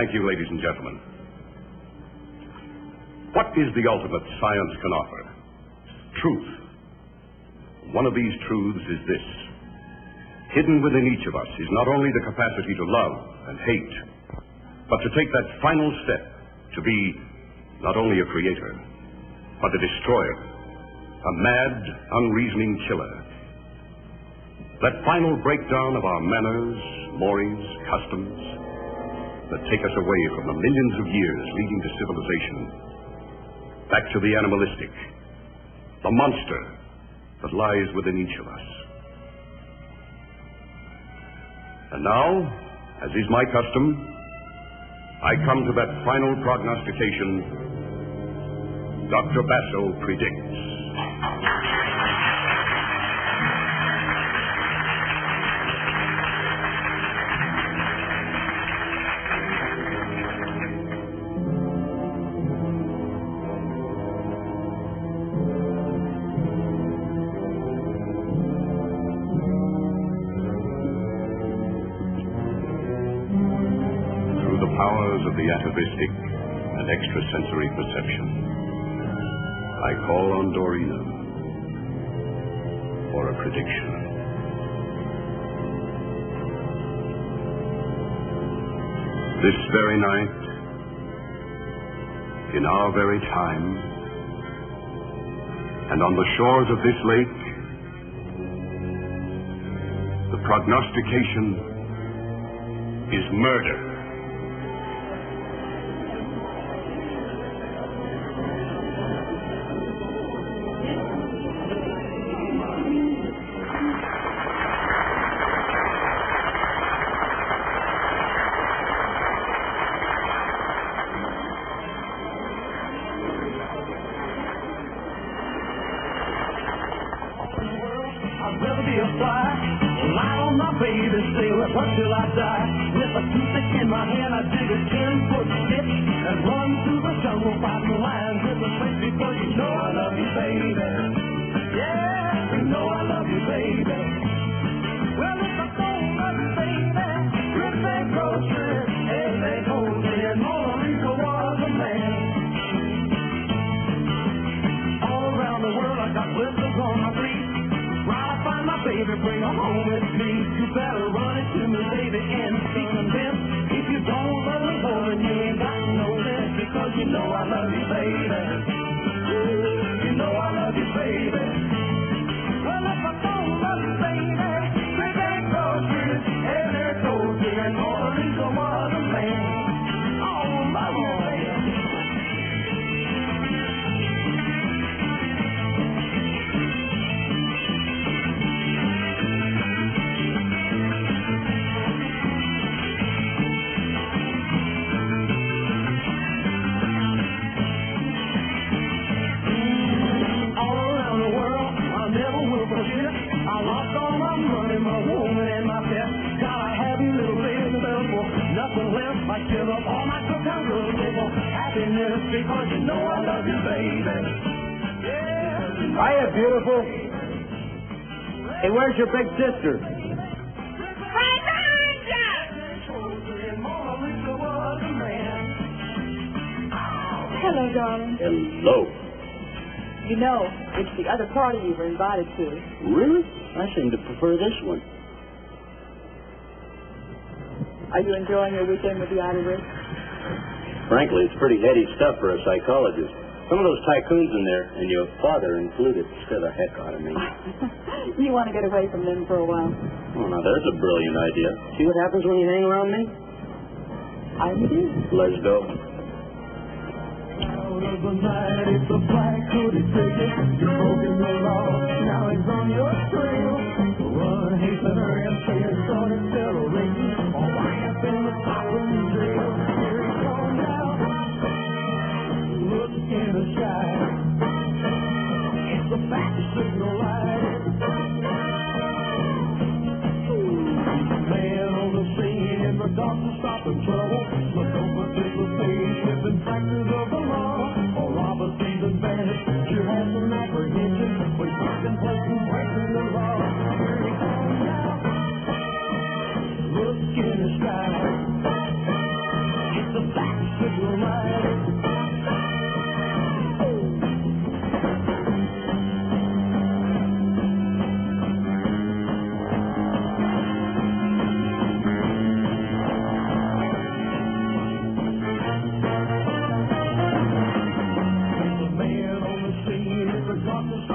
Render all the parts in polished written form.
Thank you, ladies and gentlemen. What is the ultimate science can offer? Truth. One of these truths is this. Hidden within each of us is not only the capacity to love and hate, but to take that final step to be not only a creator, but a destroyer, a mad, unreasoning killer. That final breakdown of our manners, mores, customs, that take us away from the millions of years leading to civilization, back to the animalistic, the monster that lies within each of us. And now, as is my custom, I come to that final prognostication Dr. Basso predicts. Of the atavistic and extrasensory perception, I call on Dorina for a prediction. This very night, in our very time, and on the shores of this lake, the prognostication is murder. Hiya, beautiful. Hey, where's your big sister? Right behind you! Hello, darling. Hello. You know, it's the other party you were invited to. Really? I seem to prefer this one. Are you enjoying your weekend with the Outer Ridge? Frankly, it's pretty heady stuff for a psychologist. Some of those tycoons in there, and your father included, scare the heck out of me. You want to get away from them for a while? Oh, now there's a brilliant idea. See what happens when you hang around me? I do. Let's go. Out of the night, it's a black hooded figure. You're broken the law, now it's on your trail. Run, hasten, hurry, and say it's on accelerating. All I have been a top in jail. Here he comes now. Look in the sky. It's a fast signal light. Man on the scene in the dark to stop the trouble. Look over to the stage, slipping fractures of the law. Or rob a seasoned bandit, you have some apprehension. We're contemplating breaking the law. Here he comes now. Look in the sky. It's a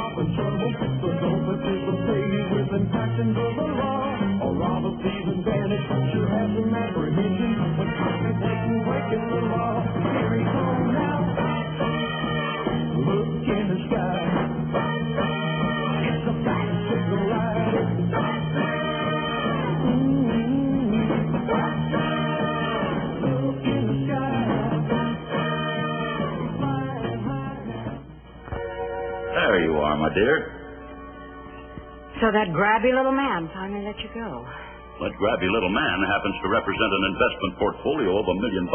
hop and trouble. So don't participate with infractions of the law. Or rob a thief and vanish, sure have some apprehension. When contemplating breaking the law, here he comes now. Look in the sky. It's a bicycle ride. Look in the sky. There you are, my dear. So that grabby little man finally let you go. That grabby little man happens to represent an investment portfolio of $1 million.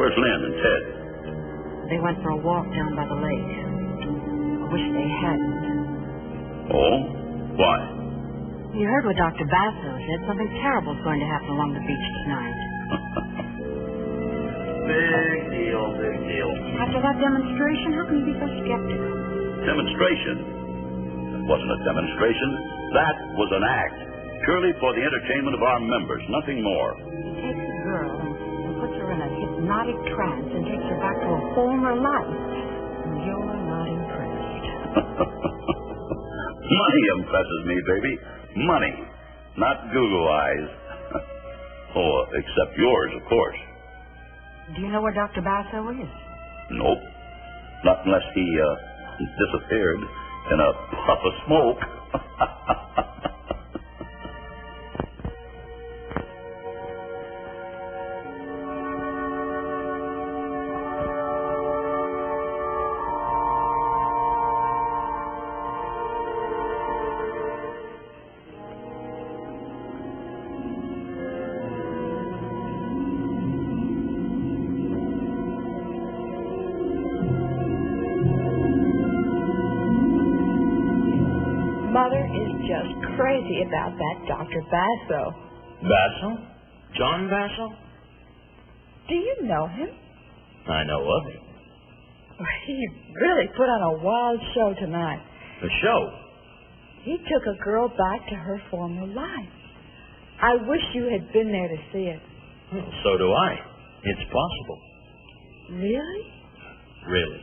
Where's Lynn and Ted? They went for a walk down by the lake. I wish they hadn't. Oh? Why? You heard what Dr. Basso said. Something terrible's going to happen along the beach tonight. Big deal, big deal. After that demonstration, how can you be so skeptical? Demonstration? It wasn't a demonstration. That was an act. Purely for the entertainment of our members, nothing more. He takes a girl and puts her in a hypnotic trance and takes her back to a former life. And you're not impressed. Money impresses me, baby. Money. Not Google eyes. Oh, except yours, of course. Do you know where Dr. Basso is? Nope. Not unless he disappeared in a puff of smoke. Mother is just crazy about that Dr. Basso. Basso? John Basso? Do you know him? I know of him. He really put on a wild show tonight. The show? He took a girl back to her former life. I wish you had been there to see it. So do I. It's possible. Really? Really.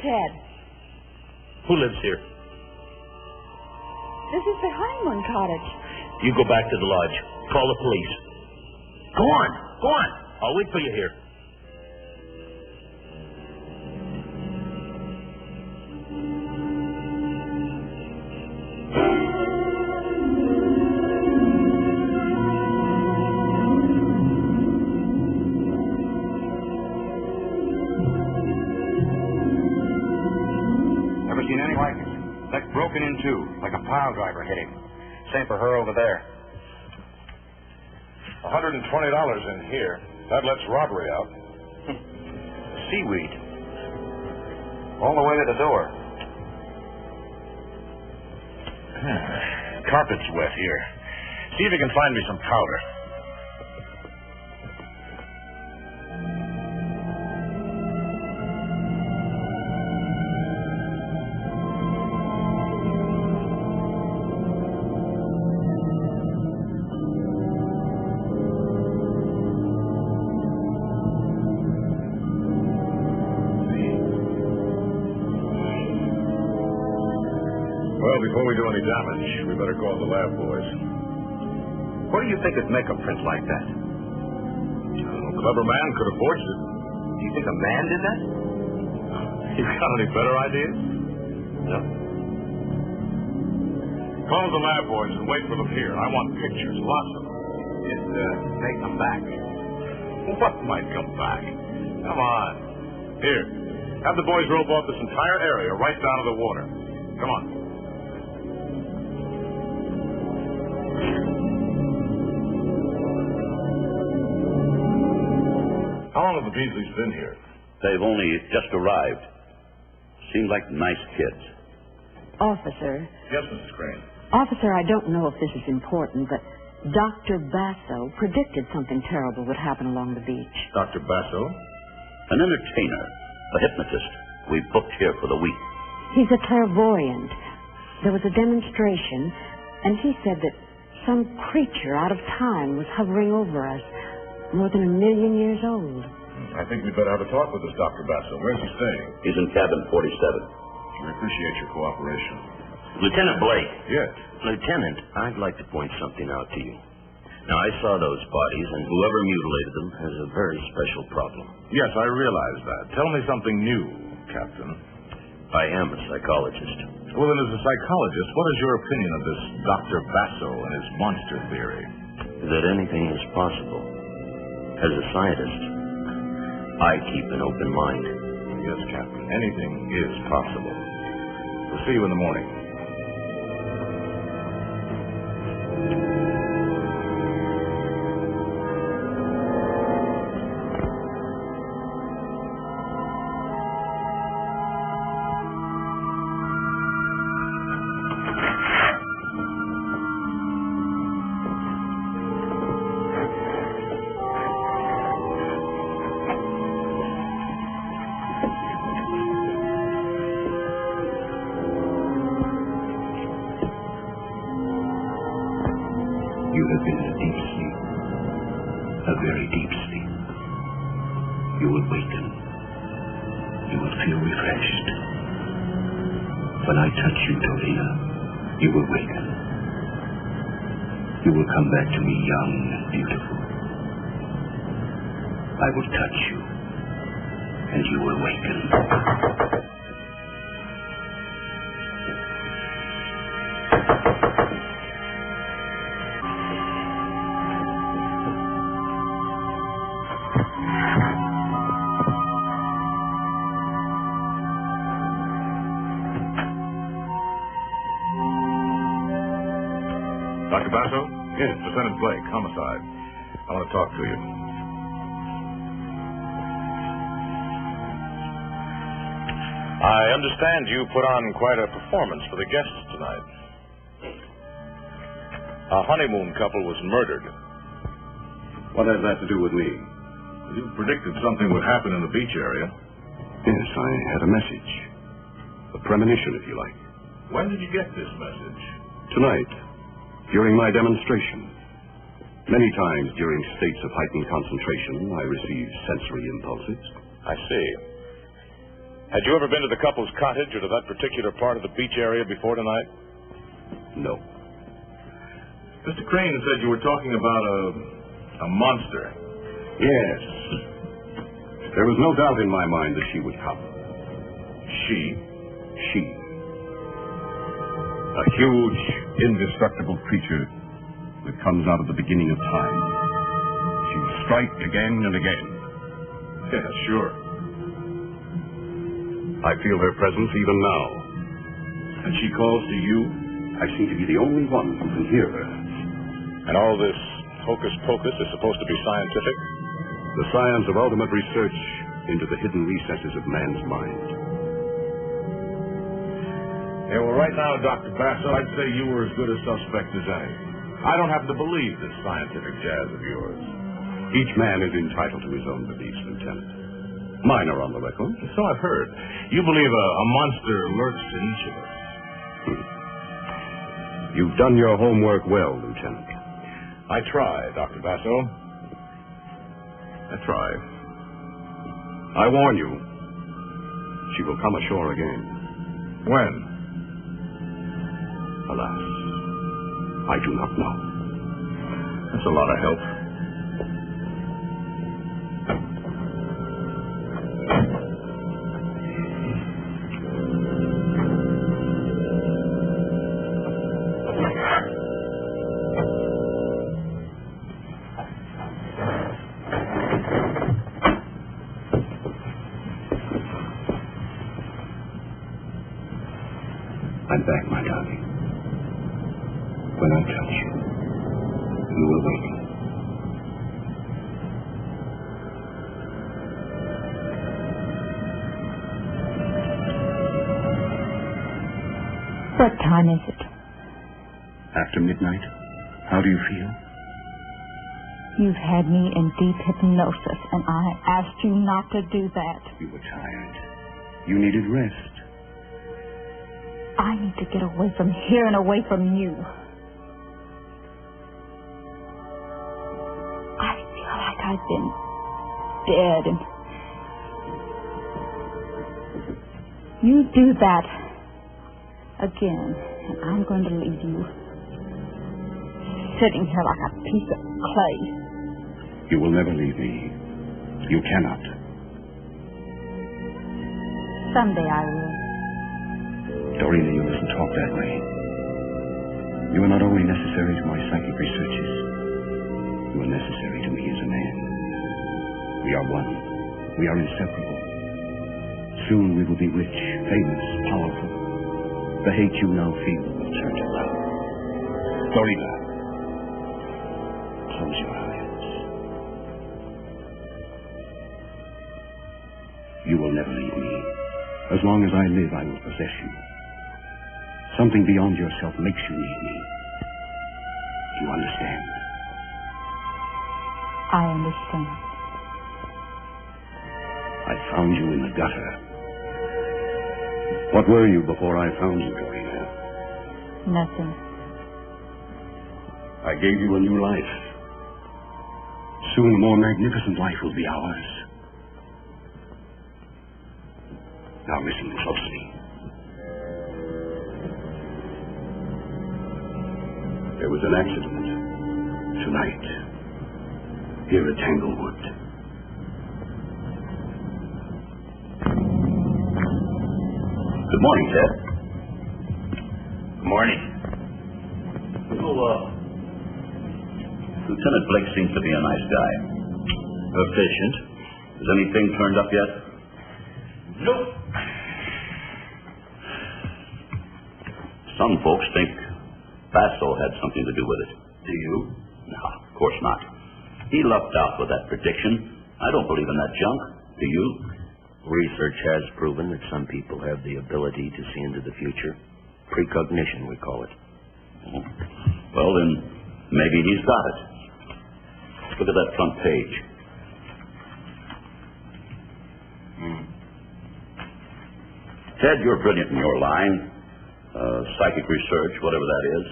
Ted, Who lives here? this is the honeymoon cottage. You go back to the lodge. Call the police. Go on. Go on. I'll wait for you here. Ever seen any like it? Like broken in two, like a pile driver hit him. Same for her over there. $120 in here. That lets robbery out. Seaweed. All the way to the door. carpet's wet here. See if you can find me some powder. Well, before we do any damage, we better call the lab boys. What do you think would make a print like that? A clever man could have forged it. Do you think a man did that? You got any better ideas? No. Call the lab boys and wait for them here. I want pictures, lots of them. If they come back. What might come back? Come on. Here, have the boys rope off this entire area right down to the water. Come on. How long have the Beasleys been here? They've only just arrived. Seem like nice kids. Officer. Yes, Mrs. Crane. Officer, I don't know if this is important, but Dr. Basso predicted something terrible would happen along the beach. Dr. Basso? An entertainer, a hypnotist, we booked here for the week. He's a clairvoyant. There was a demonstration, and he said that some creature out of time was hovering over us, more than 1 million years old. I think we'd better have a talk with this Dr. Basso. Where's he staying? He's in cabin 47. I appreciate your cooperation. Lieutenant Blake. Yes. Lieutenant, I'd like to point something out to you. Now, I saw those bodies, and whoever mutilated them has a very special problem. Yes, I realize that. Tell me something new, Captain. I am a psychologist. Well, then, as a psychologist, what is your opinion of this Dr. Basso and his monster theory? That anything is possible. As a scientist, I keep an open mind. Yes, Captain. Anything is possible. We'll see you in the morning. You have been in a deep sleep, a very deep sleep. You will waken. You will feel refreshed. When I touch you, Tolina, you will waken. You will come back to me young and beautiful. I will touch you, and you will waken. Dr. Basso? Yes. Lieutenant Blake, homicide. I want to talk to you. I understand you put on quite a performance for the guests tonight. A honeymoon couple was murdered. What has that to do with me? You predicted something would happen in the beach area. Yes, I had a message. A premonition, if you like. When did you get this message? Tonight, during my demonstration. Many times during states of heightened concentration, I receive sensory impulses. I see. Had you ever been to the couple's cottage or to that particular part of the beach area before tonight? No. Mr. Crane said you were talking about a monster. Yes. There was no doubt in my mind that she would come. She? She. A huge, indestructible creature that comes out of the beginning of time. She will strike again and again. Yeah, sure. I feel her presence even now. And she calls to you? I seem to be the only one who can hear her. And all this hocus-pocus is supposed to be scientific? The science of ultimate research into the hidden recesses of man's mind. Yeah, well, right now, Dr. Basso, I'd say you were as good a suspect as any. I don't happen to believe this scientific jazz of yours. Each man is entitled to his own beliefs, Lieutenant. Mine are on the record. So I've heard. You believe a monster lurks in each of us. You've done your homework well, Lieutenant. I try, Dr. Basso. I try. I warn you, she will come ashore again. When? Alas, I do not know. That's a lot of help. I'm back, my darling. When I touch you, you will wake. What time is it? After midnight, how do you feel? You've had me in deep hypnosis, and I asked you not to do that. You were tired. You needed rest. I need to get away from here and away from you. I feel like I've been dead, and you do that again, and I'm going to leave you sitting here like a piece of clay. You will never leave me. You cannot. Someday I will. Dorina, you mustn't talk that way. You are not only necessary to my psychic researches, you are necessary to me as a man. We are one. We are inseparable. Soon we will be rich, famous, powerful. The hate you now feel will turn to love. Dorina, close your eyes. You will never leave me. As long as I live, I will possess you. Something beyond yourself makes you need me. You understand? I understand. I found you in the gutter. What were you before I found you, Dorina? Nothing. I gave you a new life. Soon a more magnificent life will be ours. Now listen closely. There was an accident tonight here at Tanglewood. Good morning, Ted. Good morning. Lieutenant Blake seems to be a nice guy. Efficient. Has anything turned up yet? Nope. Some folks think Basso had something to do with it. Do you? No, of course not. He lucked out with that prediction. I don't believe in that junk. Do you? Research has proven that some people have the ability to see into the future. Precognition, we call it. Well, then, maybe he's got it. Look at that front page. Ted, you're brilliant in your line. Psychic research, whatever that is.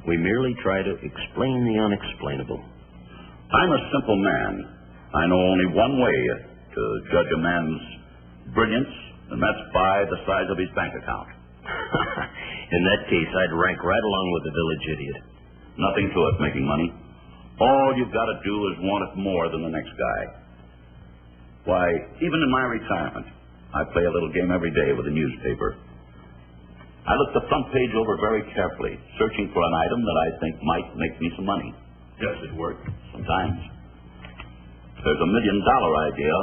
We merely try to explain the unexplainable. I'm a simple man. I know only one way to judge a man's brilliance, and that's by the size of his bank account. In that case, I'd rank right along with the village idiot. Nothing to it, making money. All you've got to do is want it more than the next guy. Why, even in my retirement, I play a little game every day with a newspaper. I look the front page over very carefully, searching for an item that I think might make me some money. Does it work? Sometimes. There's $1 million idea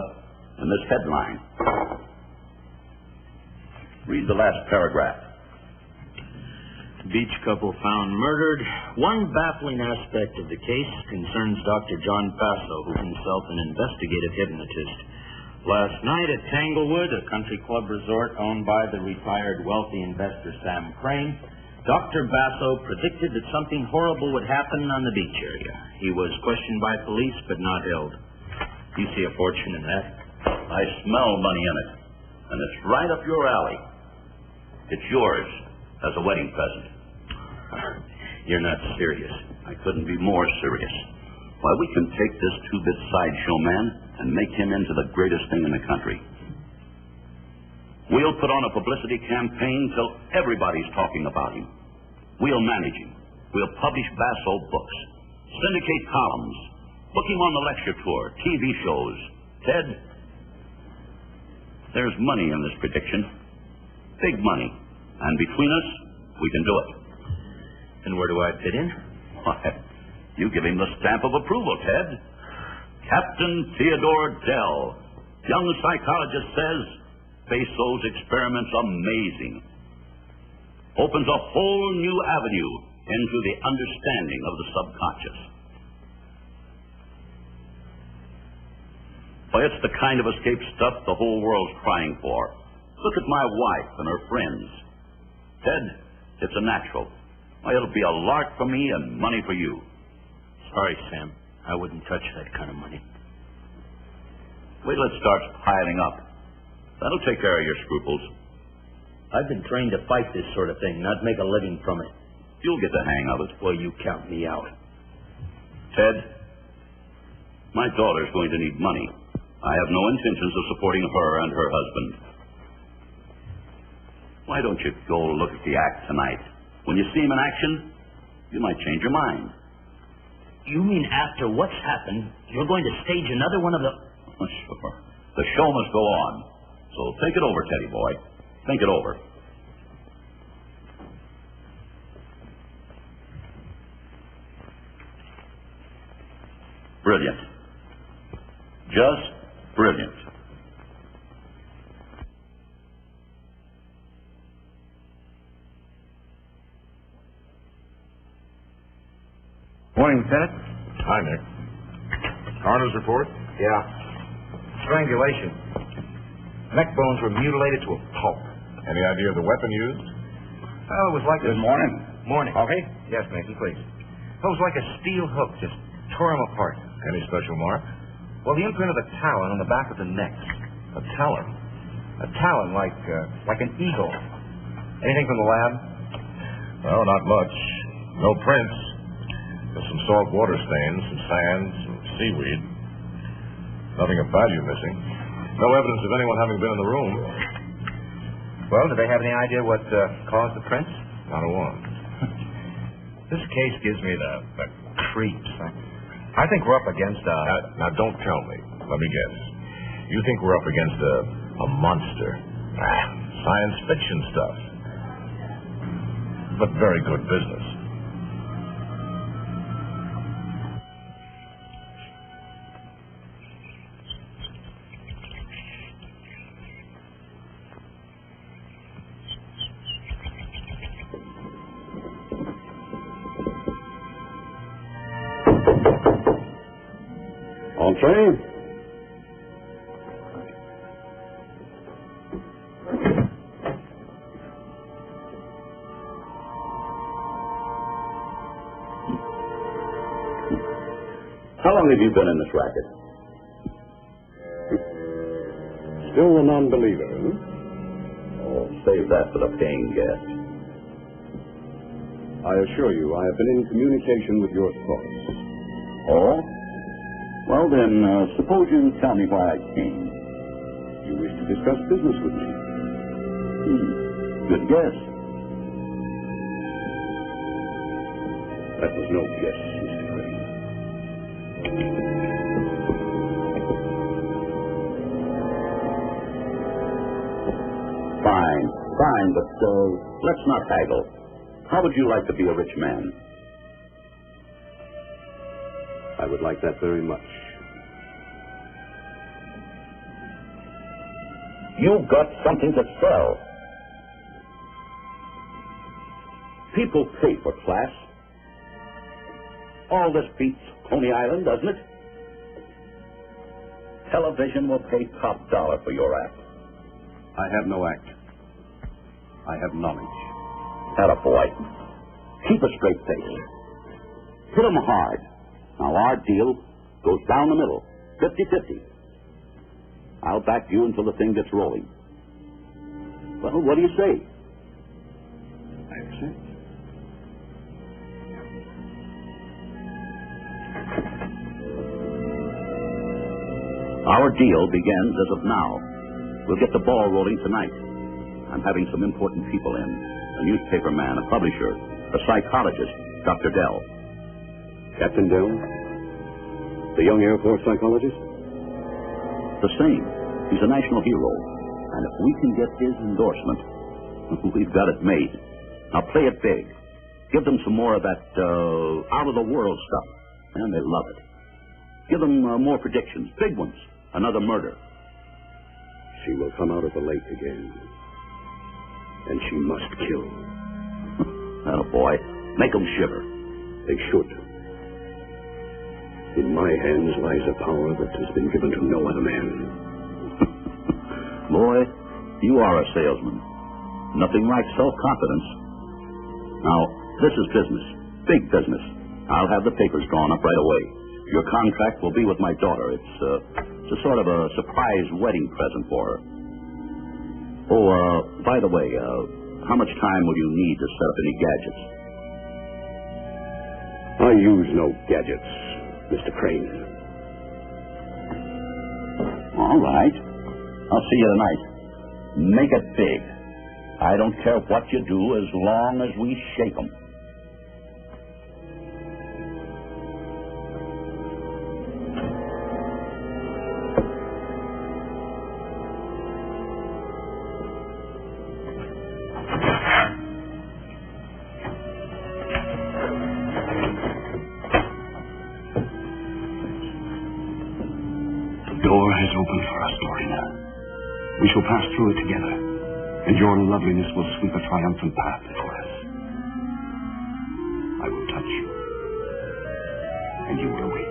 in this headline. Read the last paragraph. Beach couple found murdered. One baffling aspect of the case concerns Dr. John Basso, who's himself an investigative hypnotist. Last night at Tanglewood, a country club resort owned by the retired wealthy investor Sam Crane, Dr. Basso predicted that something horrible would happen on the beach area. He was questioned by police but not held. You see a fortune in that? I smell money in it, and it's right up your alley. It's yours as a wedding present. You're not serious. I couldn't be more serious. Why, we can take this two-bit sideshow man and make him into the greatest thing in the country. We'll put on a publicity campaign till everybody's talking about him. We'll manage him. We'll publish Basso books, syndicate columns, book him on the lecture tour, TV shows. Ted, there's money in this prediction. Big money. And between us, we can do it. And where do I fit in? Why, you give him the stamp of approval, Ted. Captain Theodore Dell, young psychologist, says Basso's experiment's amazing. Opens a whole new avenue into the understanding of the subconscious. Why, it's the kind of escape stuff the whole world's crying for. Look at my wife and her friends. Ted, it's a natural. Why, it'll be a lark for me and money for you. Sorry, Sam. I wouldn't touch that kind of money. Wait till it starts piling up. That'll take care of your scruples. I've been trained to fight this sort of thing, not make a living from it. You'll get the hang of it. Well, you count me out. Ted, my daughter's going to need money. I have no intentions of supporting her and her husband. Why don't you go look at the act tonight? When you see him in action, you might change your mind. You mean after what's happened, you're going to stage another one of the... Oh, sure. The show must go on. So think it over, Teddy boy. Think it over. Brilliant. Just brilliant. Morning, Lieutenant. Hi, Nick. Coroner's report? Yeah. Strangulation. Neck bones were mutilated to a pulp. Any idea of the weapon used? Oh, it was like Good morning. Morning. Okay. Yes, Mason, please. It was like a steel hook, just tore him apart. Any special mark? Well, the imprint of a talon on the back of the neck. A talon. A talon, like an eagle. Anything from the lab? Well, not much. No prints. There's some salt water stains, some sand, some seaweed. Nothing of value missing. No evidence of anyone having been in the room. Well, do they have any idea what caused the prints? Not a one. This case gives me the creeps. I think we're up against Now, don't tell me. Let me guess. You think we're up against a monster. Science fiction stuff. But very good business. Entree. How long have you been in this racket? Still a non-believer, huh? Oh, save that for the paying guest. I assure you, I have been in communication with your thoughts. Oh? Well, then, suppose you tell me why I came. You wish to discuss business with me. Good guess. That was no guess, Mr. Crane. Fine, but let's not haggle. How would you like to be a rich man? I would like that very much. You've got something to sell. People pay for class. All this beats Coney Island, doesn't it? Television will pay top dollar for your act. I have no act. I have knowledge. Attaboy. Keep a straight face. Hit 'em hard. Now, our deal goes down the middle, 50-50. I'll back you until the thing gets rolling. Well, what do you say? I accept. Our deal begins as of now. We'll get the ball rolling tonight. I'm having some important people in. A newspaper man, a publisher, a psychologist, Dr. Dell. Captain Dell? The young Air Force psychologist? The same. He's a national hero. And if we can get his endorsement, we've got it made. Now play it big. Give them some more of that out-of-the-world stuff. And they love it. Give them more predictions, big ones. Another murder. She will come out of the lake again. And she must kill. Attaboy. Make them shiver. They should. In my hands lies a power that has been given to no other man. Boy, you are a salesman. Nothing like self-confidence. Now, this is business. Big business. I'll have the papers drawn up right away. Your contract will be with my daughter. It's a sort of a surprise wedding present for her. Oh, by the way, how much time will you need to set up any gadgets? I use no gadgets, Mr. Crane. All right. I'll see you tonight. Make it big. I don't care what you do as long as we shake 'em. The door has opened for us, Dorina. We shall pass through it together, and your loveliness will sweep a triumphant path before us. I will touch you, and you will awaken.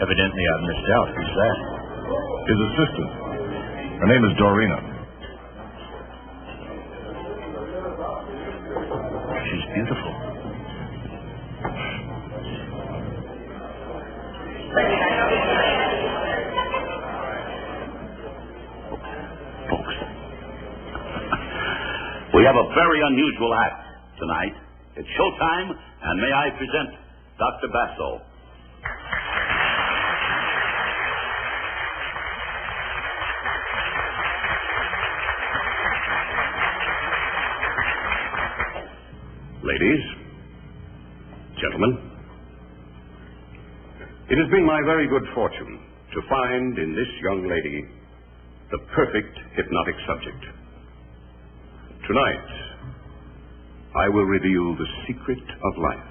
Evidently, I've missed out. Who's that? His assistant. Her name is Dorina. She's beautiful. Folks, we have a very unusual act tonight. It's showtime, and may I present Dr. Basso. Ladies, gentlemen, it has been my very good fortune to find in this young lady the perfect hypnotic subject. Tonight, I will reveal the secret of life.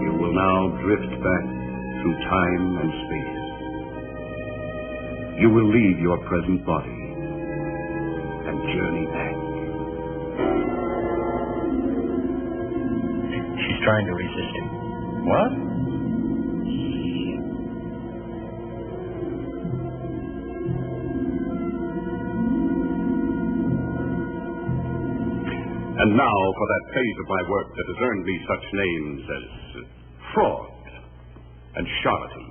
You will now drift back through time and space. You will leave your present body and journey back. She's trying to resist him. What? And now for that phase of my work that has earned me such names as fraud and charlatan.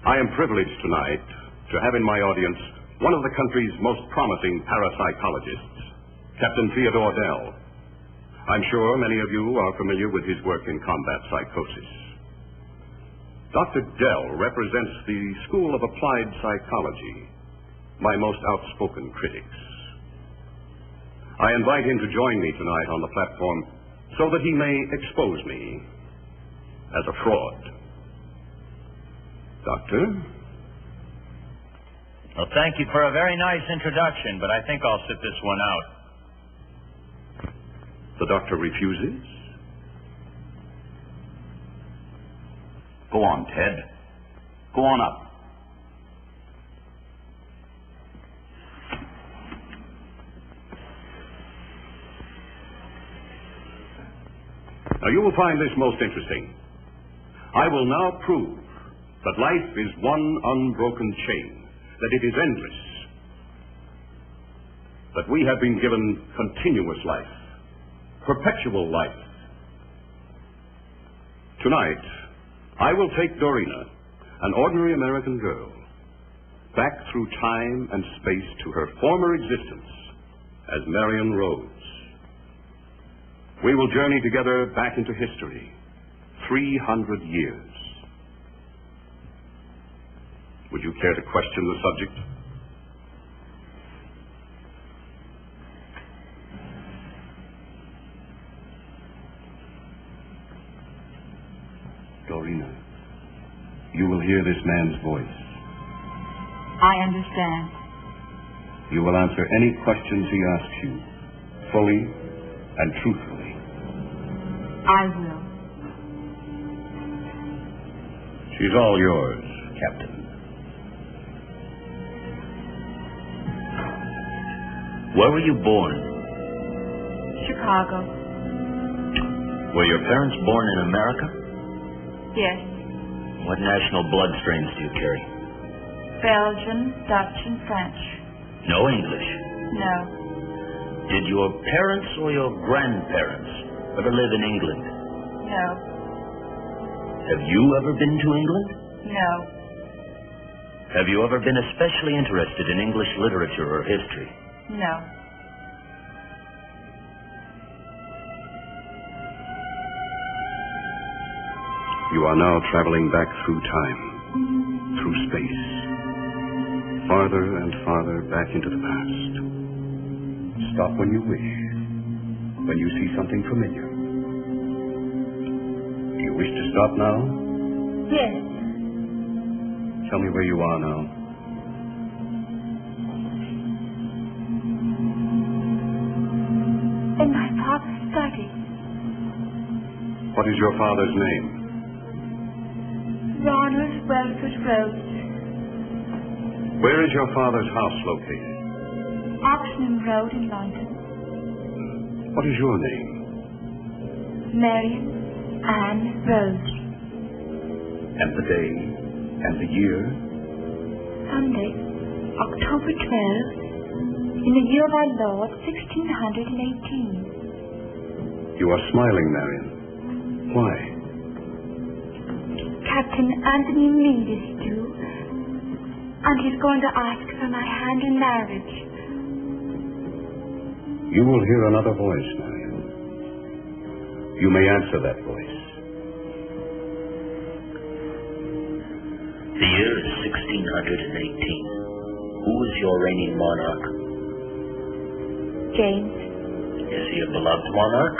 I am privileged tonight to have in my audience one of the country's most promising parapsychologists, Captain Theodore Dell. I'm sure many of you are familiar with his work in combat psychosis. Dr. Dell represents the School of Applied Psychology, my most outspoken critics. I invite him to join me tonight on the platform so that he may expose me as a fraud. Doctor? Well, thank you for a very nice introduction, but I think I'll sit this one out. The doctor refuses? Go on, Ted. Go on up. Now, you will find this most interesting. I will now prove that life is one unbroken chain, that it is endless, that we have been given continuous life, perpetual life. Tonight, I will take Dorina, an ordinary American girl, back through time and space to her former existence as Marion Rhodes. We will journey together back into history, 300 years. Would you care to question the subject? Dorina, you will hear this man's voice. I understand. You will answer any questions he asks you, fully and truthfully. I will. She's all yours, Captain. Where were you born? Chicago. Were your parents born in America? Yes. What national blood strains do you carry? Belgian, Dutch, and French. No English. No. Did your parents or your grandparents ever live in England? No. Have you ever been to England? No. Have you ever been especially interested in English literature or history? No. You are now traveling back through time, through space, farther and farther back into the past. Stop when you wish, when you see something familiar. Do you wish to stop now? Yes. Tell me where you are now. In my father's study. What is your father's name? Ronald Welford Rhodes. Where is your father's house located? Oxenham Road in London. What is your name? Marion Ann Rhodes. And the day and the year? Sunday, October 12th, in the year of our Lord, 1618. You are smiling, Marion. Why? Captain Anthony Meade is due, and he's going to ask for my hand in marriage. You will hear another voice, Marion. You may answer that voice. The year is 1618. Who is your reigning monarch? James? Is he a beloved monarch?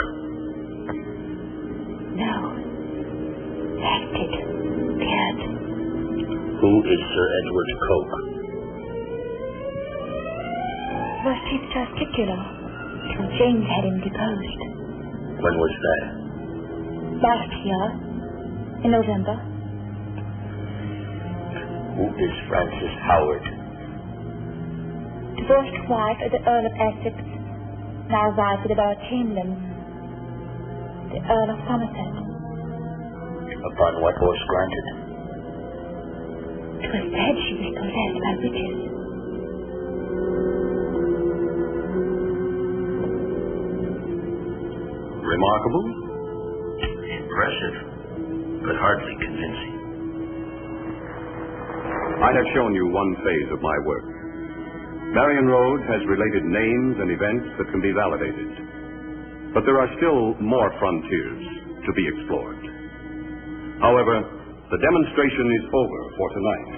No. Elected. Dead. Who is Sir Edward Coke? Was Chief Justicular till James had him deposed. When was that? Last year, in November. Who is Frances Howard? Divorced wife of the Earl of Essex, now wife of the Lord Chamberlain, the Earl of Somerset. Upon what horse granted? 'Twas said she was possessed by witches. Remarkable? Impressive, but hardly convincing. I have shown you one phase of my work. Marion Rhodes has related names and events that can be validated. But there are still more frontiers to be explored. However, The demonstration is over for tonight.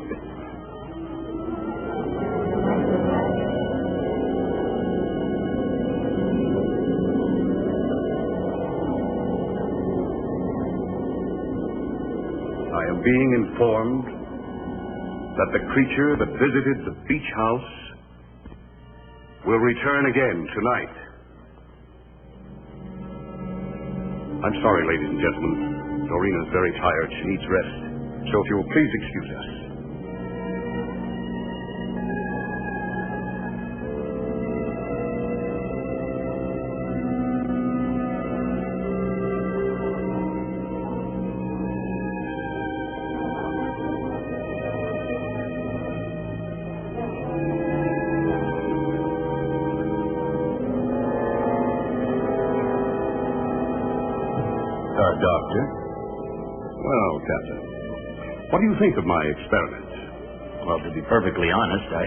I am being informed that the creature that visited the beach house will return again tonight. I'm sorry, ladies and gentlemen. Dorina's very tired. She needs rest. So if you will please excuse us. Doctor? Well, Captain, what do you think of my experiment? Well, to be perfectly honest, I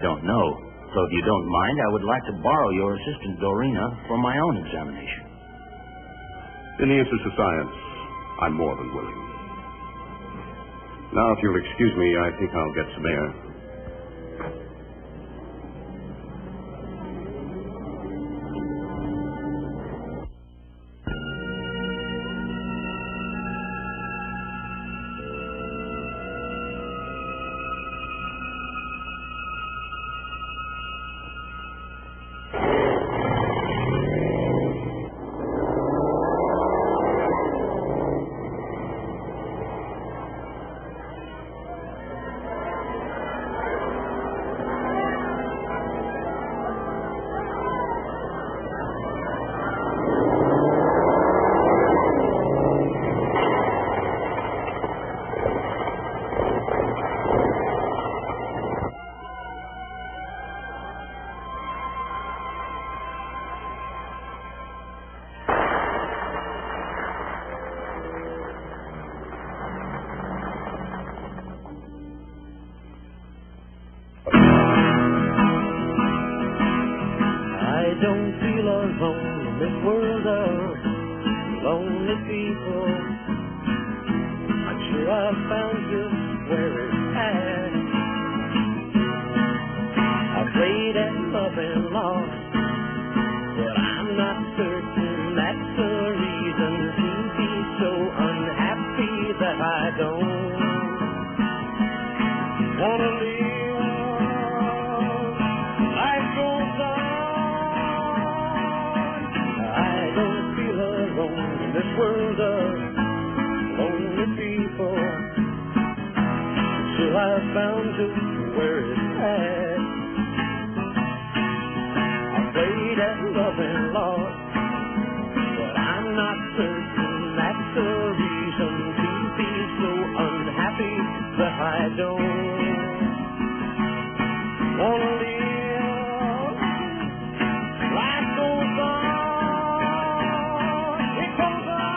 don't know. So if you don't mind, I would like to borrow your assistant, Dorina, for my own examination. In the interest of science, I'm more than willing. Now, if you'll excuse me, I think I'll get some air. I don't feel alone in this world of lonely people. I'm sure I've found just where it's at. I played at love and lost, but I'm not certain that's the reason to be so unhappy that I don't wanna live. Life goes on. I don't feel alone in this world of lonely people. So I found just where it's at. I played at love and lost, but I'm not certain that's the reason to be so unhappy that I don't wanna live. Life goes on. It goes on.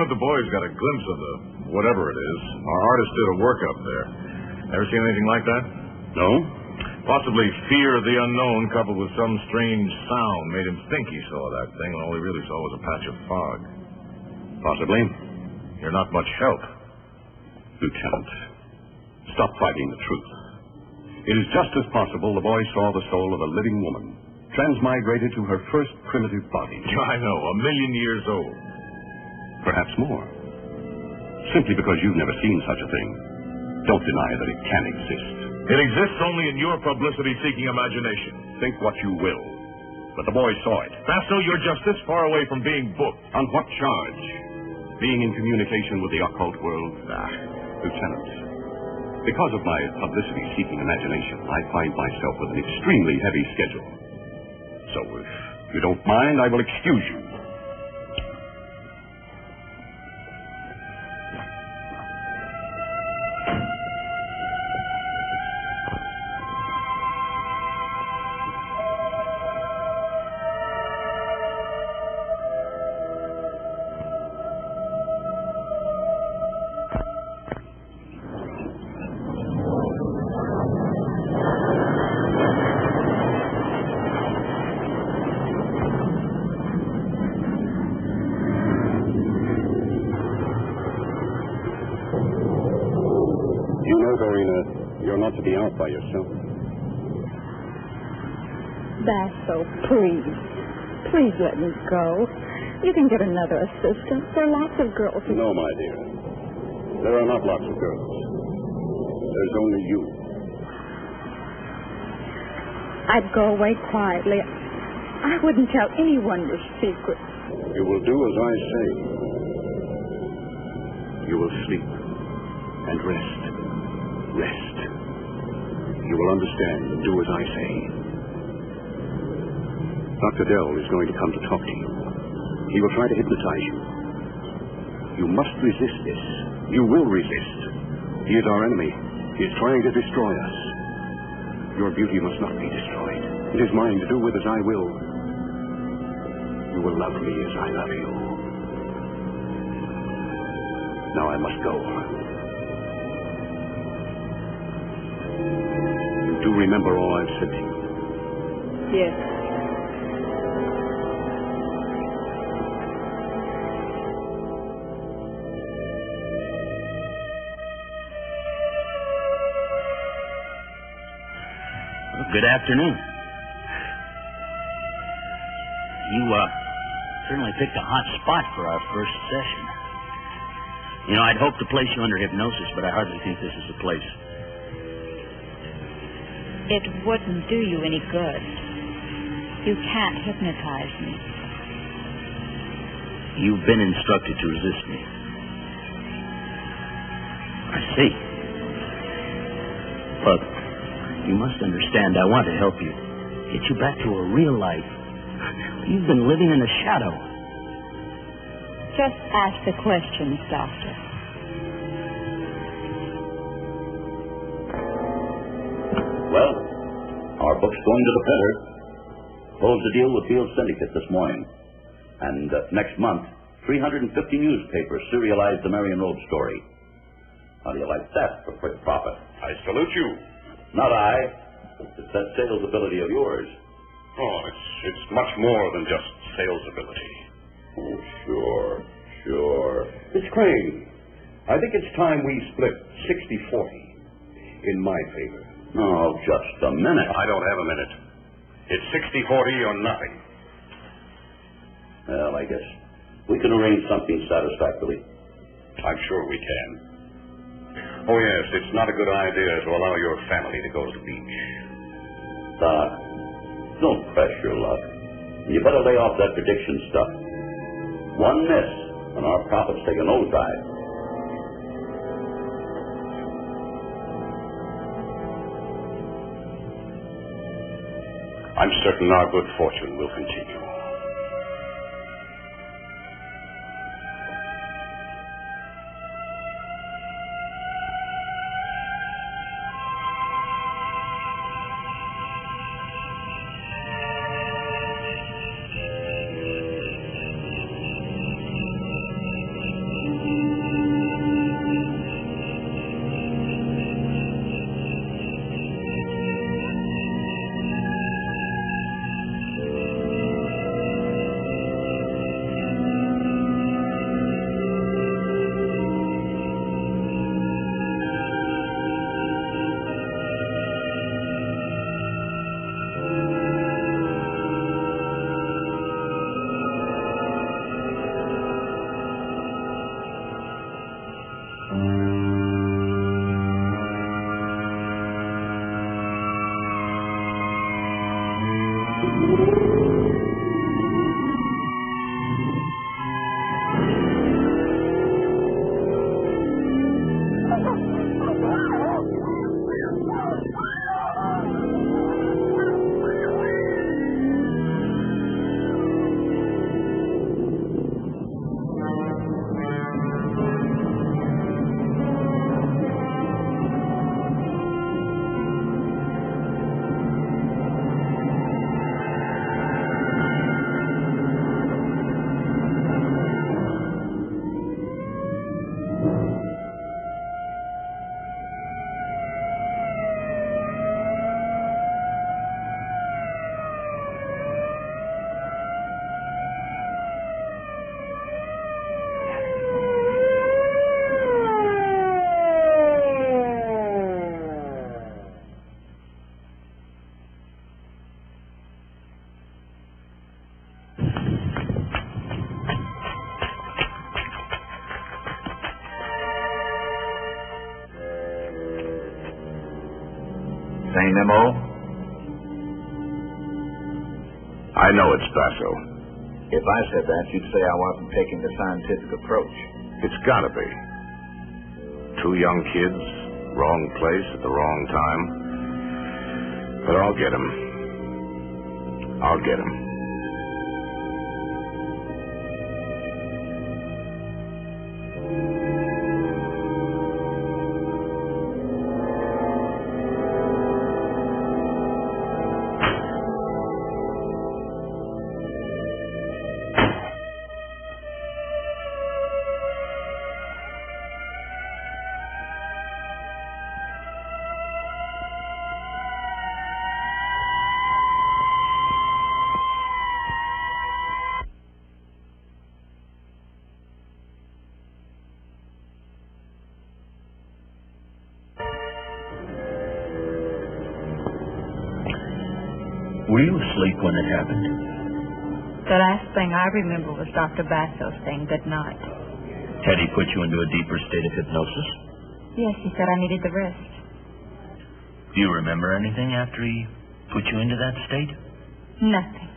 one of the boys got a glimpse of the whatever it is. Our artist did a workup there. Ever seen anything like that? No? Possibly fear of the unknown coupled with some strange sound made him think he saw that thing when all he really saw was a patch of fog. Possibly. You're not much help. Lieutenant, stop fighting the truth. It is just as possible the boy saw the soul of a living woman, transmigrated to her first primitive body. I know, 1,000,000 years old. Perhaps more. Simply because you've never seen such a thing, don't deny that it can exist. It exists only in your publicity-seeking imagination. Think what you will, but the boy saw it. Basso, you're just this far away from being booked. On what charge? Being in communication with the occult world? Lieutenant, because of my publicity-seeking imagination, I find myself with an extremely heavy schedule. So if you don't mind, I will excuse you. You know, Dorina, you're not to be out by yourself. Basso, please. Please let me go. You can get another assistant. There are lots of girls who... No, my dear. There are not lots of girls. There's only you. I'd go away quietly. I wouldn't tell anyone your secret. You will do as I say. You will sleep and rest. Rest. You will understand and do as I say. Dr. Dell is going to come to talk to you. He will try to hypnotize you. You must resist this. You will resist. He is our enemy. He is trying to destroy us. Your beauty must not be destroyed. It is mine to do with as I will. You will love me as I love you. Now I must go. You do remember all I've said to you? Yes. Good afternoon. You certainly picked a hot spot for our first session. You know, I'd hoped to place you under hypnosis, but I hardly think this is the place. It wouldn't do you any good. You can't hypnotize me. You've been instructed to resist me. I see. Look, you must understand, I want to help you. Get you back to a real life. You've been living in the shadow. Just ask the questions, Doctor. Well, our book's going to the printer. Closed the deal with Field Syndicate this morning. And next month, 350 newspapers serialized the Marion Road story. How do you like that for quick profit? I salute you. Not I. It's that sales ability of yours. Oh, it's much more than just sales ability. Oh, sure. It's Crane. I think it's time we split 60-40 in my favor. Oh, just a minute. I don't have a minute. It's 60-40 or nothing. Well, I guess we can arrange something satisfactorily. I'm sure we can. Oh, yes, it's not a good idea to allow your family to go to the beach. Doc, don't press your luck. You better lay off that prediction stuff. One miss, and our profits take a nosedive. I'm certain our good fortune will continue. Same M.O.? I know it's Basso. If I said that, you'd say I wasn't taking the scientific approach. It's gotta be. 2 young kids, wrong place at the wrong time. But I'll get him. I'll get him. Were you asleep when it happened? The last thing I remember was Dr. Basso saying good night. Had he put you into a deeper state of hypnosis? Yes, he said I needed the rest. Do you remember anything after he put you into that state? Nothing.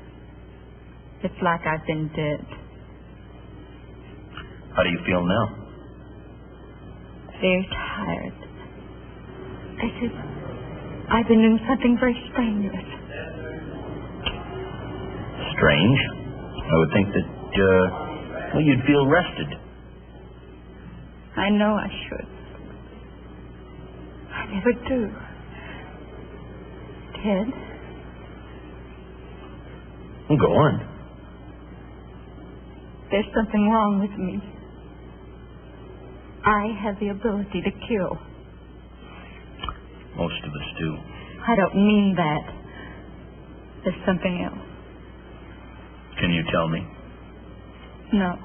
It's like I've been dead. How do you feel now? Very tired. As if I've been doing something very strenuous. Strange. I would think that, you'd feel rested. I know I should. I never do. Ted? Well, go on. There's something wrong with me. I have the ability to kill. Most of us do. I don't mean that. There's something else. Can you tell me? No.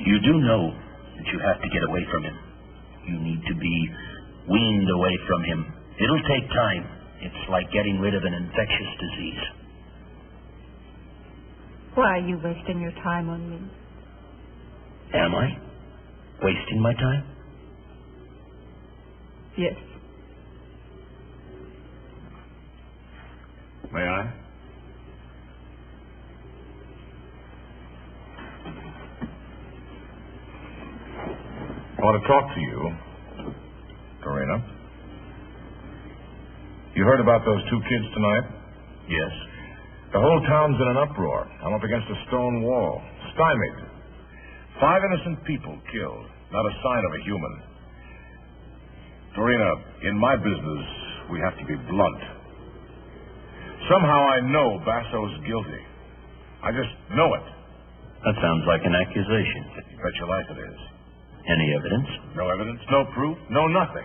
You do know that you have to get away from him. You need to be weaned away from him. It'll take time. It's like getting rid of an infectious disease. Why are you wasting your time on me? Am I? Wasting my time? Yes. May I? I want to talk to you, Dorina. You heard about those 2 kids tonight? Yes. The whole town's in an uproar. I'm up against a stone wall. Stymied. 5 innocent people killed. Not a sign of a human. Dorina, in my business, we have to be blunt. Somehow I know Basso's guilty. I just know it. That sounds like an accusation. You bet your life it is. Any evidence? No evidence, no proof, no nothing.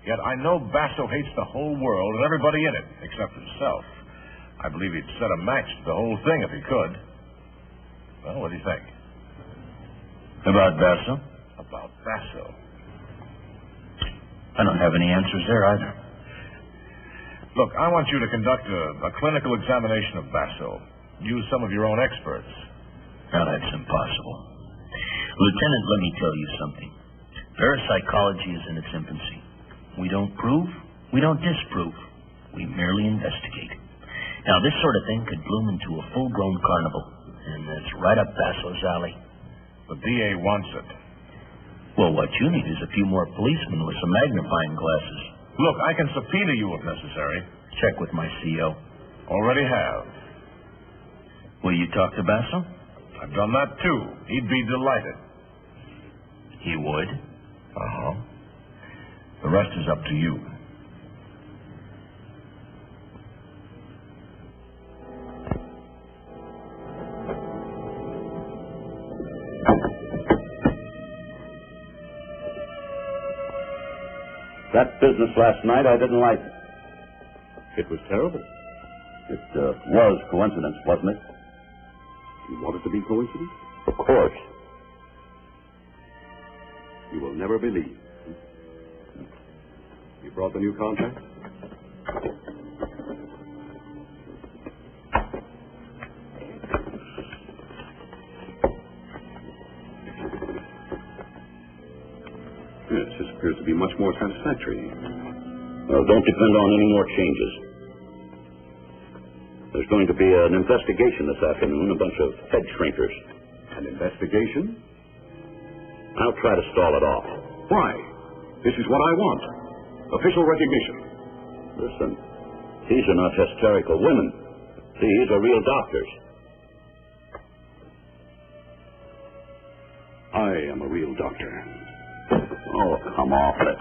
Yet I know Basso hates the whole world and everybody in it, except himself. I believe he'd set a match to the whole thing if he could. Well, what do you think? About Basso? About Basso. I don't have any answers there either. Look, I want you to conduct a clinical examination of Basso. Use some of your own experts. Now, that's impossible. Lieutenant, let me tell you something. Parapsychology is in its infancy. We don't prove, we don't disprove. We merely investigate. Now, this sort of thing could bloom into a full-grown carnival, and that's right up Basso's alley. The DA wants it. Well, what you need is a few more policemen with some magnifying glasses. Look, I can subpoena you if necessary. Check with my CO. Already have. Will you talk to Basso? I've done that too. He'd be delighted. He would? Uh-huh. The rest is up to you. That business last night, I didn't like it. It was terrible. It was coincidence, wasn't it? You want it to be coincidence? Of course. You will never believe. You brought the new contract? Yes, this appears to be much more satisfactory. Well, don't depend on any more changes. There's going to be an investigation this afternoon, a bunch of head shrinkers. An investigation? I'll try to stall it off. Why? This is what I want. Official recognition. Listen, these are not hysterical women. These are real doctors. I am a real doctor. Oh, come off it.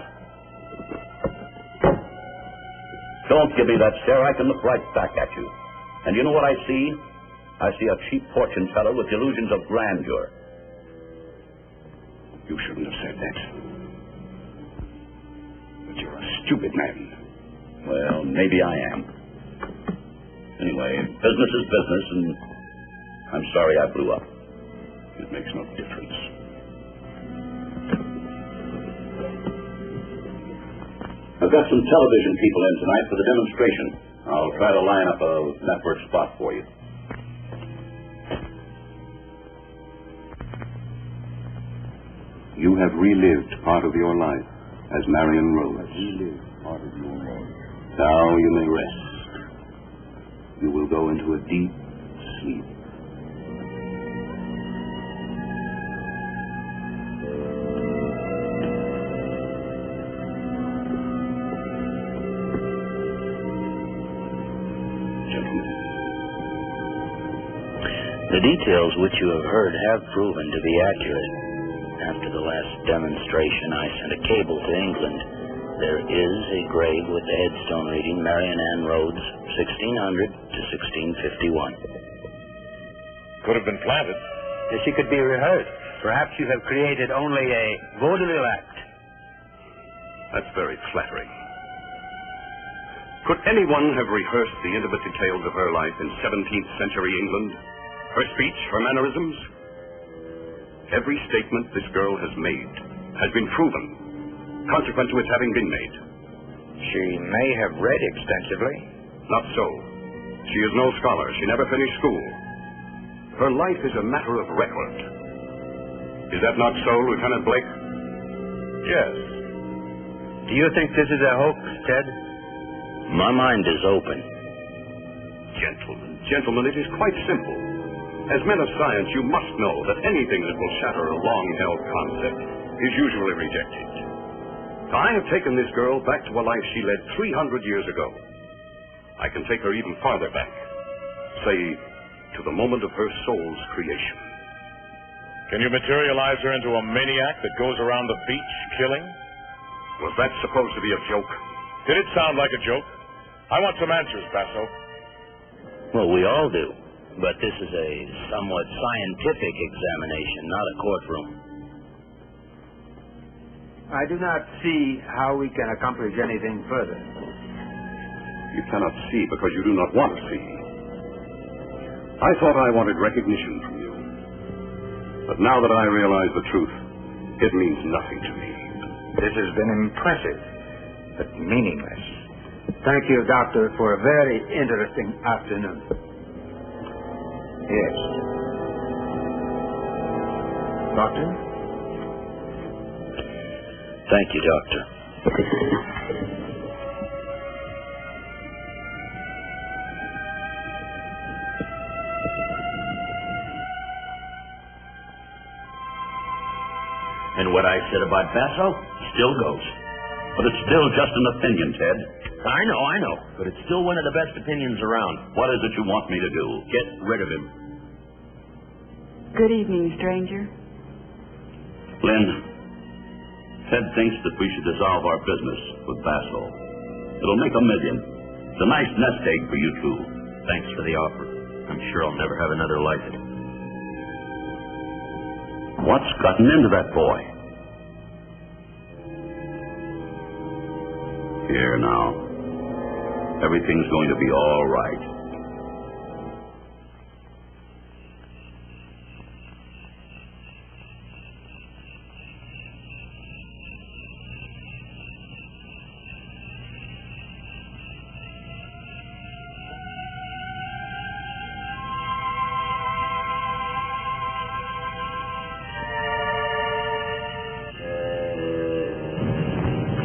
Don't give me that stare. I can look right back at you. And you know what I see? I see a cheap fortune teller with delusions of grandeur. You shouldn't have said that. But you're a stupid man. Well, maybe I am. Anyway, business is business, and I'm sorry I blew up. It makes no difference. I've got some television people in tonight for the demonstration. I'll try to line up a network spot for you. You have relived part of your life as Marion Rose. Relived part of your life. Now you may rest. You will go into a deep sleep. The details which you have heard have proven to be accurate. After the last demonstration, I sent a cable to England. There is a grave with the headstone reading Marion Ann Rhodes, 1600 to 1651. Could have been planted. She could be rehearsed. Perhaps you have created only a vaudeville act. That's very flattering. Could anyone have rehearsed the intimate details of her life in 17th century England? Her speech, her mannerisms? Every statement this girl has made has been proven, consequent to its having been made. She may have read extensively. Not so. She is no scholar. She never finished school. Her life is a matter of record. Is that not so, Lieutenant Blake? Yes. Do you think this is a hoax, Ted? My mind is open. Gentlemen, it is quite simple. As men of science, you must know that anything that will shatter a long-held concept is usually rejected. I have taken this girl back to a life she led 300 years ago. I can take her even farther back, say, to the moment of her soul's creation. Can you materialize her into a maniac that goes around the beach killing? Was that supposed to be a joke? Did it sound like a joke? I want some answers, Basso. Well, we all do. But this is a somewhat scientific examination, not a courtroom. I do not see how we can accomplish anything further. You cannot see because you do not want to see. I thought I wanted recognition from you. But now that I realize the truth, it means nothing to me. This has been impressive, but meaningless. Thank you, Doctor, for a very interesting afternoon. Yes. Doctor? Thank you, Doctor. And what I said about Basso still goes. But it's still just an opinion, Ted. I know. But it's still one of the best opinions around. What is it you want me to do? Get rid of him. Good evening, stranger. Lynn, Ted thinks that we should dissolve our business with Basso. It'll make $1 million. It's a nice nest egg for you two. Thanks for the offer. I'm sure I'll never have another like it. What's gotten into that boy? Here now. Everything's going to be all right.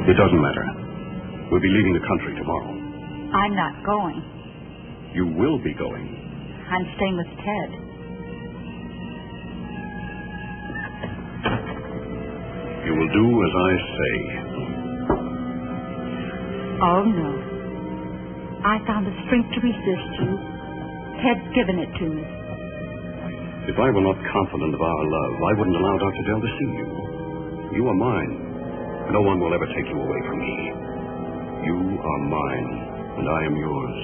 It doesn't matter. We'll be leaving the country tomorrow. I'm not going. You will be going. I'm staying with Ted. You will do as I say. Oh, no. I found the strength to resist you. Ted's given it to me. If I were not confident of our love, I wouldn't allow Dr. Dell to see you. You are mine. No one will ever take you away from me. You are mine, and I am yours.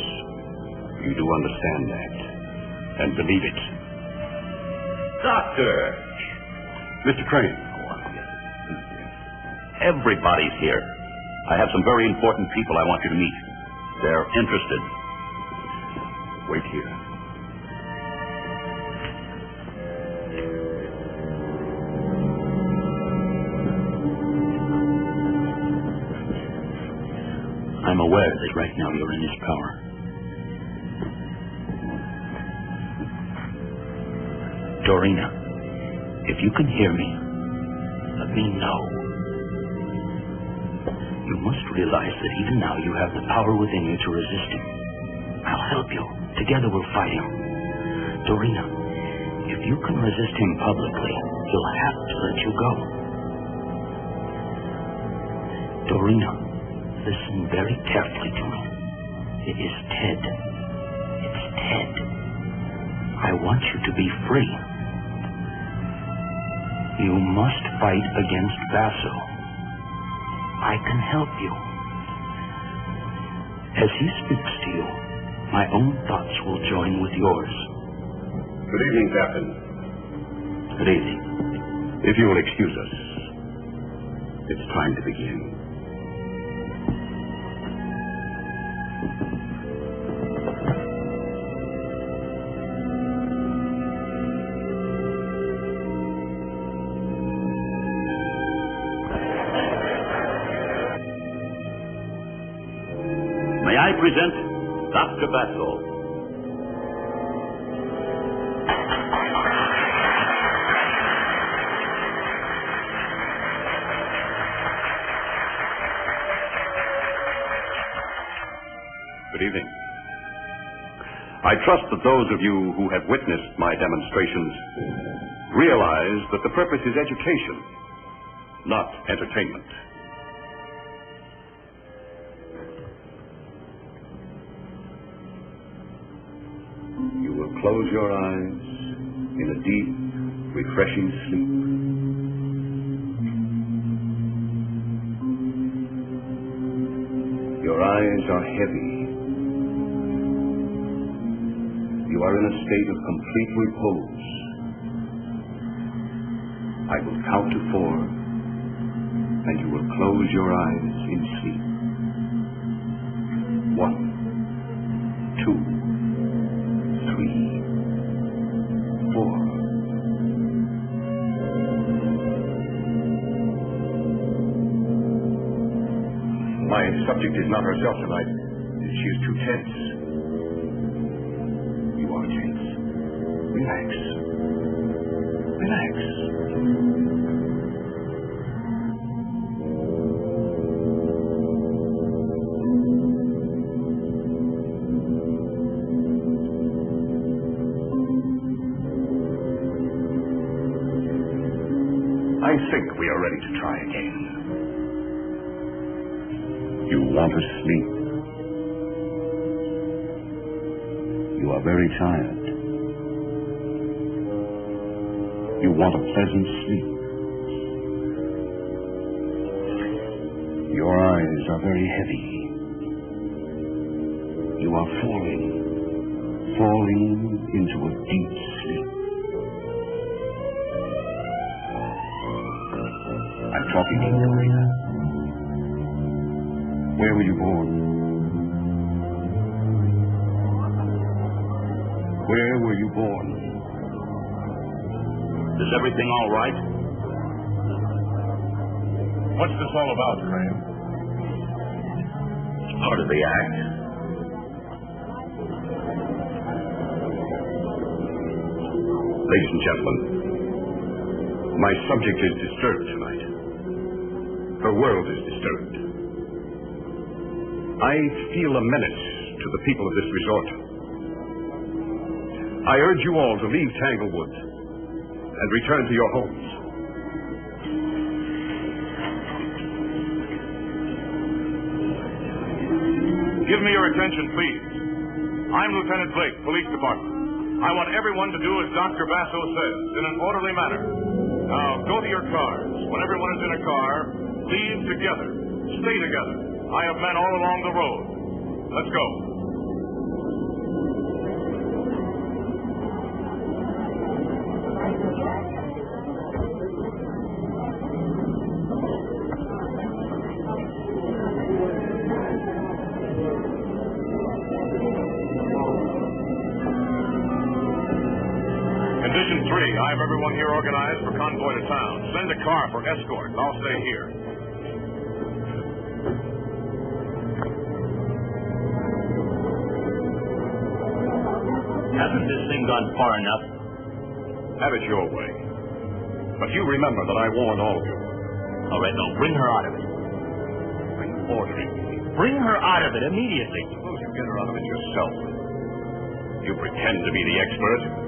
You do understand that, and believe it. Doctor! Mr. Crane. Everybody's here. I have some very important people I want you to meet. They're interested. Wait here. I'm aware that right now you're in his power. Dorina, if you can hear me, let me know. You must realize that even now you have the power within you to resist him. I'll help you. Together we'll fight him. Dorina, if you can resist him publicly, he'll have to let you go. Dorina, listen very carefully to me. It is Ted. It's Ted. I want you to be free. You must fight against Basso. I can help you. As he speaks to you, my own thoughts will join with yours. Good evening, Captain. Good evening. If you will excuse us, it's time to begin. May I present Dr. Basso. Good evening. I trust that those of you who have witnessed my demonstrations realize that the purpose is education, not entertainment. You will close your eyes in a deep, refreshing sleep. Your eyes are heavy. You are in a state of complete repose. I will count to 4, and you will close your eyes in sleep. 1, 2, 3, 4. My subject is not herself tonight. She is too tense. You are tense. Relax. Relax. I think we are ready to try again. You want to sleep. You are very tired. You want a pleasant sleep. Your eyes are very heavy. You are falling into a deep sleep. I'm talking to you, Dorina. Where were you born? Where were you born? Is everything all right? What's this all about, Crane? It's part of the act. Ladies and gentlemen, my subject is disturbed tonight. her world is disturbed. I feel a menace to the people of this resort. I urge you all to leave Tanglewood and return to your homes. Give me your attention, please. I'm Lieutenant Blake, Police Department. I want everyone to do as Dr. Basso says, in an orderly manner. Now, go to your cars. When everyone is in a car, leave together. Stay together. I have men all along the road. Let's go. Condition 3, I have everyone here organized for convoy to town. Send a car for escort. I'll stay here. Hasn't this thing gone far enough? Have it your way. But you remember that I warned all of you. All right, now bring her out of it. Are you ordering me? Bring her out of it immediately. Suppose you get her out of it yourself. You pretend to be the expert.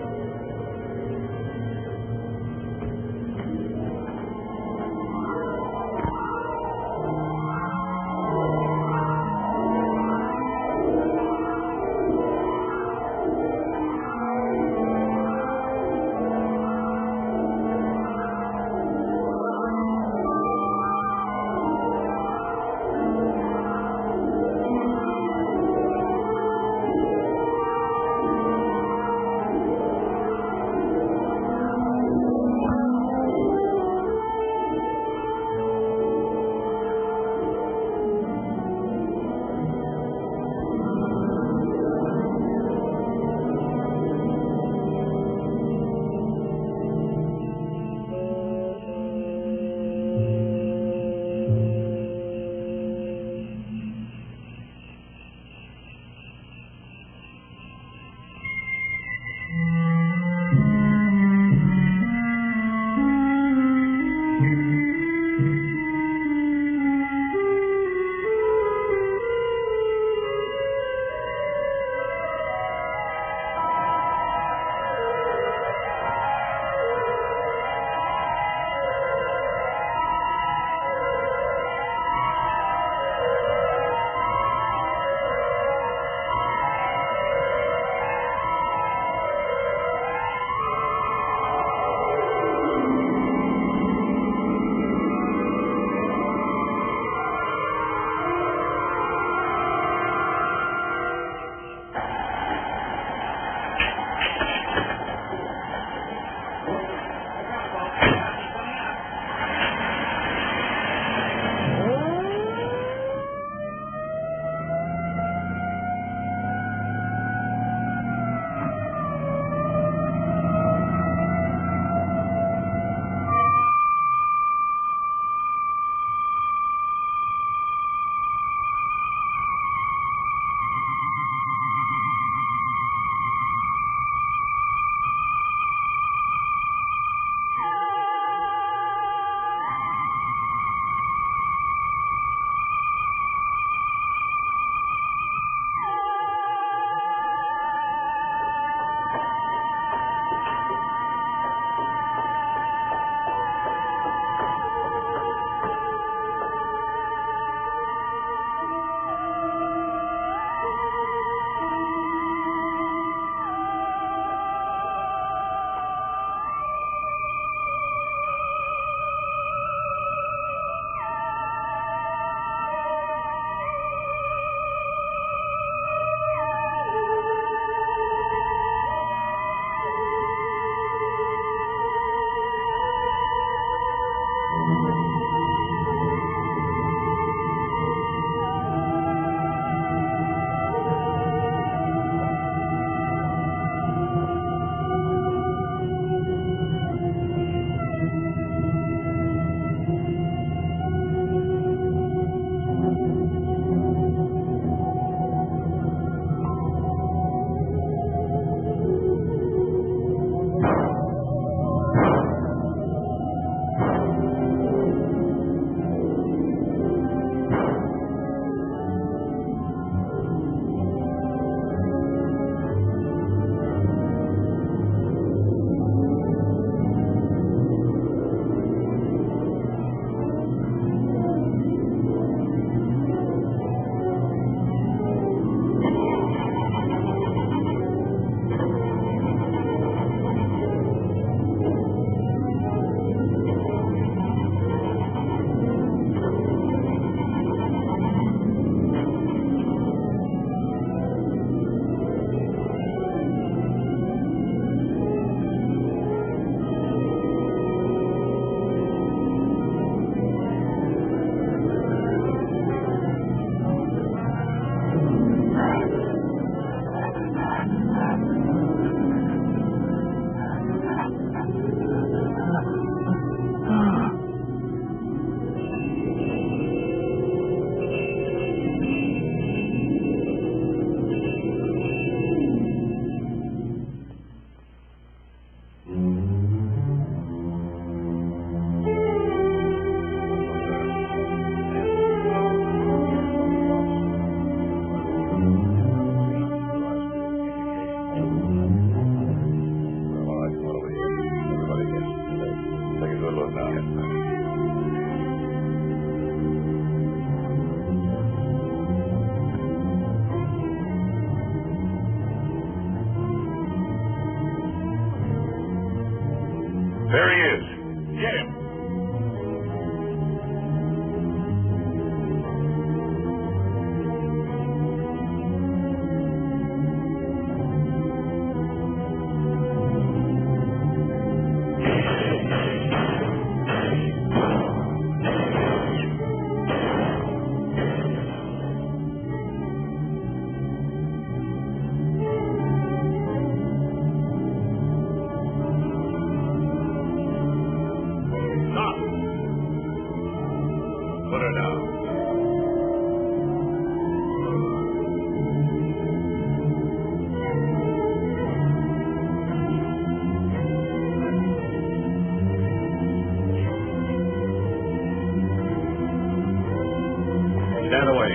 Stand away.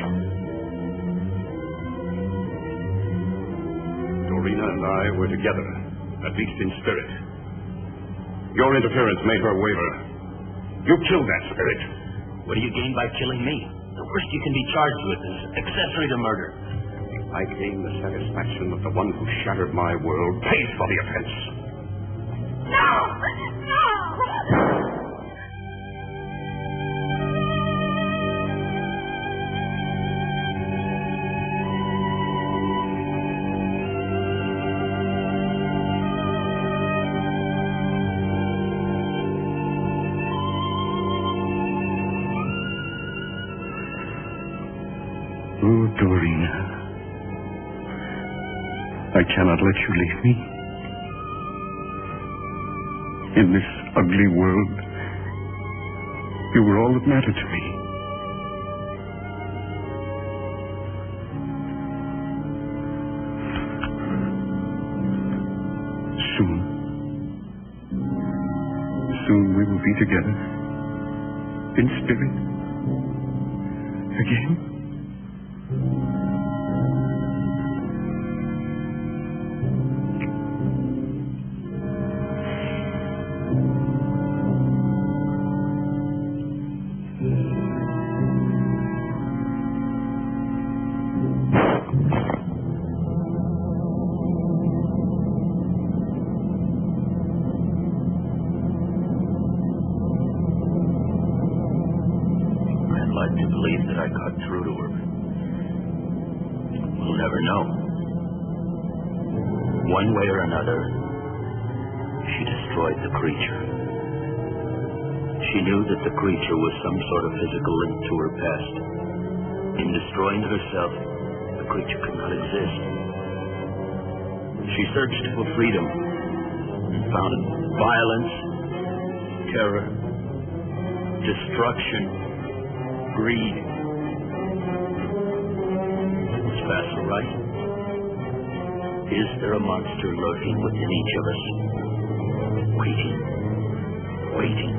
Dorina and I were together, at least in spirit. Your interference made her waver. You killed that spirit. What do you gain by killing me? The worst you can be charged with is accessory to murder. I gain the satisfaction that the one who shattered my world pays for the offense. No! No! Oh, Dorina. I cannot let you leave me. In this ugly world, you were all that mattered to me. Soon we will be together. In spirit. Again. To believe that I got through to her. We'll never know. One way or another, she destroyed the creature. She knew that the creature was some sort of physical link to her past. In destroying herself, the creature could not exist. She searched for freedom and found violence, terror, destruction, greed. Was Vassal right? Is there a monster lurking within each of us? Waiting.